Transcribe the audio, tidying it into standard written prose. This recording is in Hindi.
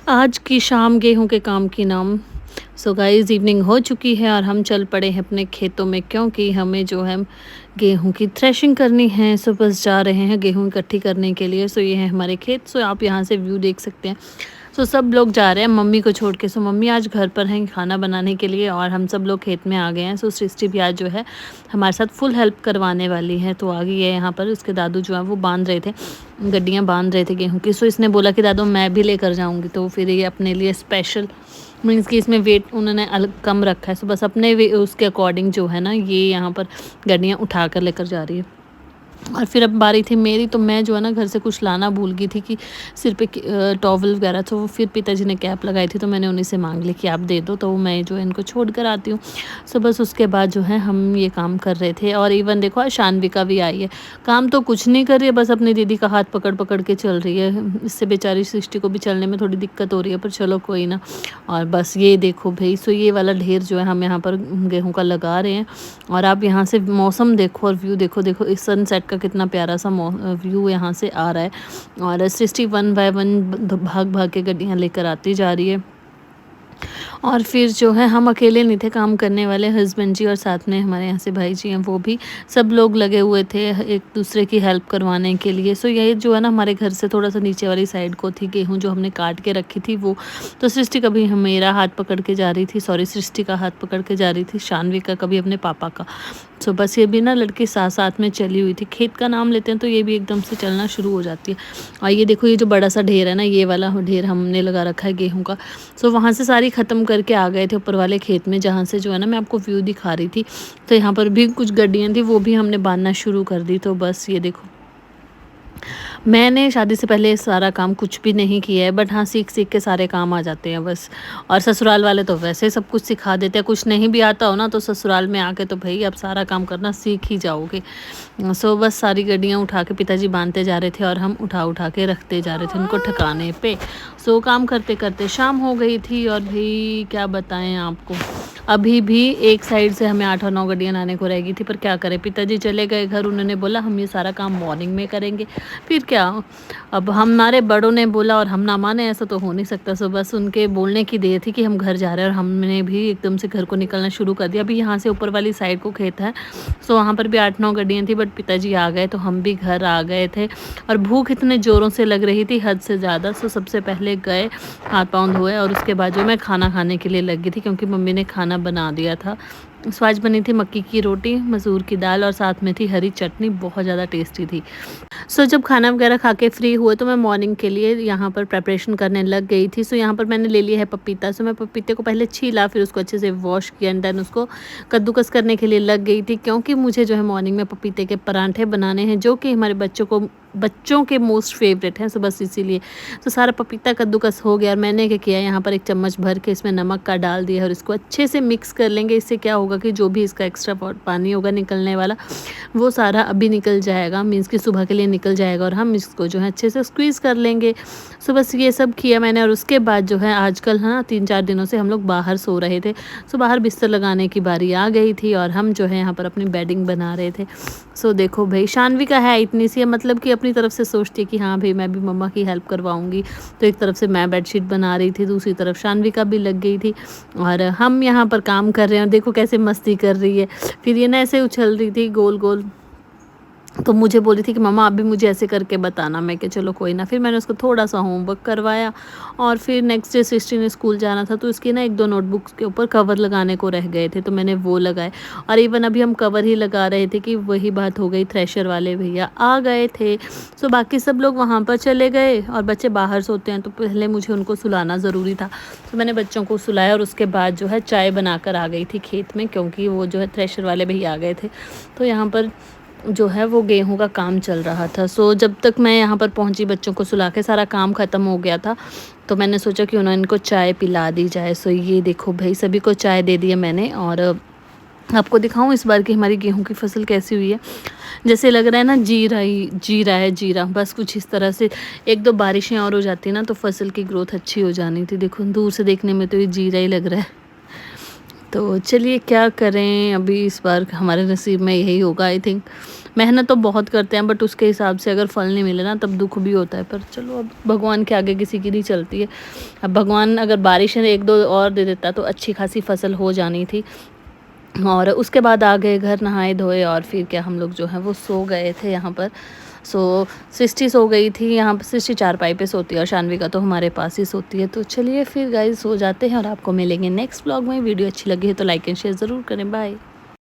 आज की शाम गेहूं के काम की नाम। सो गाइस, इवनिंग हो चुकी है और हम चल पड़े हैं अपने खेतों में, क्योंकि हमें जो है गेहूं की थ्रेशिंग करनी है। सो बस जा रहे हैं गेहूं इकट्ठी करने के लिए। सो ये है हमारे खेत। सो आप यहाँ से व्यू देख सकते हैं। सो सब लोग जा रहे हैं मम्मी को छोड़ के। सो मम्मी आज घर पर हैं खाना बनाने के लिए और हम सब लोग खेत में आ गए हैं। सो सृष्टि भी आज जो है हमारे साथ फुल हेल्प करवाने वाली है। तो आ गई है यहाँ पर। उसके दादू जो है वो बांध रहे थे, गड्डियाँ बांध रहे थे गेहूं की। सो इसने बोला कि दादू मैं भी लेकर जाऊंगी। तो फिर ये अपने लिए स्पेशल मीन्स कि इसमें वेट उन्होंने अलग कम रखा है। सो बस अपने उसके अकॉर्डिंग जो है ना ये यहाँ पर गड्डियाँ उठा कर लेकर जा रही है। और फिर अब बारी थी मेरी, तो मैं जो है ना घर से कुछ लाना भूल गई थी कि सिर पे टॉवल वगैरह। तो फिर पिताजी ने कैप लगाई थी, तो मैंने उन्हीं से मांग ली कि आप दे दो, तो मैं जो है इनको छोड़ कर आती हूँ। सो बस उसके बाद जो है हम ये काम कर रहे थे। और इवन देखो आज शान्विका भी आई है। काम तो कुछ नहीं कर रही है, बस अपनी दीदी का हाथ पकड़ पकड़ के चल रही है। इससे बेचारी सृष्टि को भी चलने में थोड़ी दिक्कत हो रही है, पर चलो कोई ना। और बस ये देखो भाई, सो ये वाला ढेर जो है हम यहाँ पर गेहूँ का लगा रहे हैं। और आप यहाँ से मौसम देखो और व्यू देखो। देखो इस सनसेट का कितना प्यारा सा व्यू यहाँ से आ रहा है। और सृष्टि 1 बाय 1 भाग भाग के गड्डियाँ लेकर आती जा रही है। और फिर जो है हम अकेले नहीं थे काम करने वाले, हस्बैंड जी और साथ में हमारे यहाँ से भाई जी हैं, वो भी सब लोग लगे हुए थे एक दूसरे की हेल्प करवाने के लिए। सो ये जो है ना हमारे घर से थोड़ा सा नीचे वाली साइड को थी गेहूँ जो हमने काट के रखी थी वो। तो सृष्टि कभी मेरा हाथ पकड़ के जा रही थी, सॉरी सृष्टि का हाथ पकड़ के जा रही थी, शान्वी का कभी अपने पापा का। सो बस ये भी ना लड़की साथ साथ में चली हुई थी। खेत का नाम लेते हैं तो ये भी एकदम से चलना शुरू हो जाती है। और ये देखो ये जो बड़ा सा ढेर है ना, ये वाला ढेर हमने लगा रखा है गेहूँ का। सो वहाँ से सारी ख़त्म करके आ गए थे ऊपर वाले खेत में, जहाँ से जो है ना मैं आपको व्यू दिखा रही थी। तो यहाँ पर भी कुछ गड्डियाँ थी, वो भी हमने बांधना शुरू कर दी। तो बस ये देखो, मैंने शादी से पहले सारा काम कुछ भी नहीं किया है, बट हाँ सीख सीख के सारे काम आ जाते हैं बस। और ससुराल वाले तो वैसे सब कुछ सिखा देते हैं। कुछ नहीं भी आता हो ना तो ससुराल में आके तो भाई अब सारा काम करना सीख ही जाओगे। सो बस सारी गड्डियाँ उठा के पिताजी बांधते जा रहे थे और हम उठा उठा के रखते जा रहे थे उनको ठिकाने पे। सो काम करते करते शाम हो गई थी और भी क्या बताएं आपको। अभी भी एक साइड से हमें 8 और 9 गड्डियाँ लाने को रह गई थी, पर क्या करें, पिताजी चले गए घर। उन्होंने बोला हम ये सारा काम मॉर्निंग में करेंगे। फिर क्या, अब हमारे बड़ों ने बोला और हम ना माने, ऐसा तो हो नहीं सकता। सो बस उनके बोलने की देर थी कि हम घर जा रहे हैं और हमने भी एकदम से घर को निकलना शुरू कर दिया। अभी यहाँ से ऊपर वाली साइड को खेत है, सो वहाँ पर भी 8-9 गड्डियाँ थी, बट पिताजी आ गए तो हम भी घर आ गए थे। और भूख इतने ज़ोरों से लग रही थी, हद से ज़्यादा। सो सबसे पहले गए, हाथ पाँव धोए और उसके बाद जो मैं खाना खाने के लिए लग गई थी, क्योंकि मम्मी ने खाना बना दिया था। स्वाज बनी थी मक्की की रोटी, मसूर की दाल और साथ में थी हरी चटनी, बहुत ज़्यादा टेस्टी थी। सो जब खाना वगैरह खा के फ्री हुए तो मैं मॉर्निंग के लिए यहाँ पर प्रेपरेशन करने लग गई थी। सो यहाँ पर मैंने ले लिया है पपीता। सो मैं पपीते को पहले छीला, फिर उसको अच्छे से वॉश किया एंड देन उसको कद्दूकस करने के लिए लग गई थी, क्योंकि मुझे जो है मॉर्निंग में पपीते के परांठे बनाने हैं, जो कि हमारे बच्चों के मोस्ट फेवरेट हैं। सो बस इसीलिए तो सारा पपीता कद्दूकस हो गया। और मैंने क्या किया, यहाँ पर एक चम्मच भर के इसमें नमक का डाल दिया और इसको अच्छे से मिक्स कर लेंगे। इससे क्या होगा कि जो भी इसका एक्स्ट्रा पानी होगा निकलने वाला, वो सारा अभी निकल जाएगा, मीन्स कि सुबह के लिए निकल जाएगा और हम इसको जो है अच्छे से स्क्वीज़ कर लेंगे। सो बस ये सब किया मैंने। और उसके बाद जो है आजकल है ना 3-4 दिनों से हम लोग बाहर सो रहे थे। सो बाहर बिस्तर लगाने की बारी आ गई थी और हम जो है यहाँ पर अपनी बेडिंग बना रहे थे। सो देखो भाई, शान्विका है इतनी सी, मतलब कि अपनी तरफ से सोचती है कि हाँ भाई मैं भी मम्मा की हेल्प करवाऊँगी। तो एक तरफ से मैं बेडशीट बना रही थी, दूसरी तरफ शान्विका भी लग गई थी और हम यहाँ पर काम कर रहे हैं। देखो कैसे मस्ती कर रही है। फिर ये ना ऐसे उछल रही थी गोल गोल, तो मुझे बोली थी कि मम्मा आप भी मुझे ऐसे करके बताना। मैं कि चलो कोई ना। फिर मैंने उसको थोड़ा सा होमवर्क करवाया और फिर नेक्स्ट डे सृष्टि ने स्कूल जाना था, तो इसकी ना 1-2 नोटबुक्स के ऊपर कवर लगाने को रह गए थे, तो मैंने वो लगाए। और इवन अभी हम कवर ही लगा रहे थे कि वही बात हो गई, थ्रेशर वाले भैया आ गए थे। सो बाकी सब लोग वहाँ पर चले गए और बच्चे बाहर सोते हैं, तो पहले मुझे उनको सुलाना ज़रूरी था। तो मैंने बच्चों को सुलाया और उसके बाद जो है चाय बनाकर आ गई थी खेत में, क्योंकि वो जो है थ्रेशर वाले भैया आ गए थे। तो यहाँ पर जो है वो गेहूं का काम चल रहा था। सो जब तक मैं यहाँ पर पहुँची, बच्चों को सुला के सारा काम ख़त्म हो गया था, तो मैंने सोचा कि उन्होंने इनको चाय पिला दी जाए। सो ये देखो भाई, सभी को चाय दे दी है मैंने। और आपको दिखाऊं इस बार की हमारी गेहूं की फसल कैसी हुई है। जैसे लग रहा है ना जीरा, बस कुछ इस तरह से। 1-2 बारिशें और हो जाती ना तो फसल की ग्रोथ अच्छी हो जानी थी। देखो दूर से देखने में तो ये जीरा ही लग रहा है। तो चलिए क्या करें, अभी इस बार हमारे नसीब में यही होगा आई थिंक। मेहनत तो बहुत करते हैं बट उसके हिसाब से अगर फल नहीं मिले ना तब दुख भी होता है। पर चलो अब भगवान के आगे किसी की नहीं चलती है। अब भगवान अगर बारिश 1-2 और दे देता तो अच्छी खासी फसल हो जानी थी। और उसके बाद आ गए घर, नहाए धोए और फिर क्या हम लोग जो है वो सो गए थे यहाँ पर। सृष्टि सो गई थी यहाँ पर, सृष्टि चारपाई पे सोती है और शानविका तो हमारे पास ही सोती है। तो चलिए फिर गाइस सो जाते हैं और आपको मिलेंगे नेक्स्ट व्लॉग में। वीडियो अच्छी लगी है तो लाइक एंड शेयर ज़रूर करें। बाय।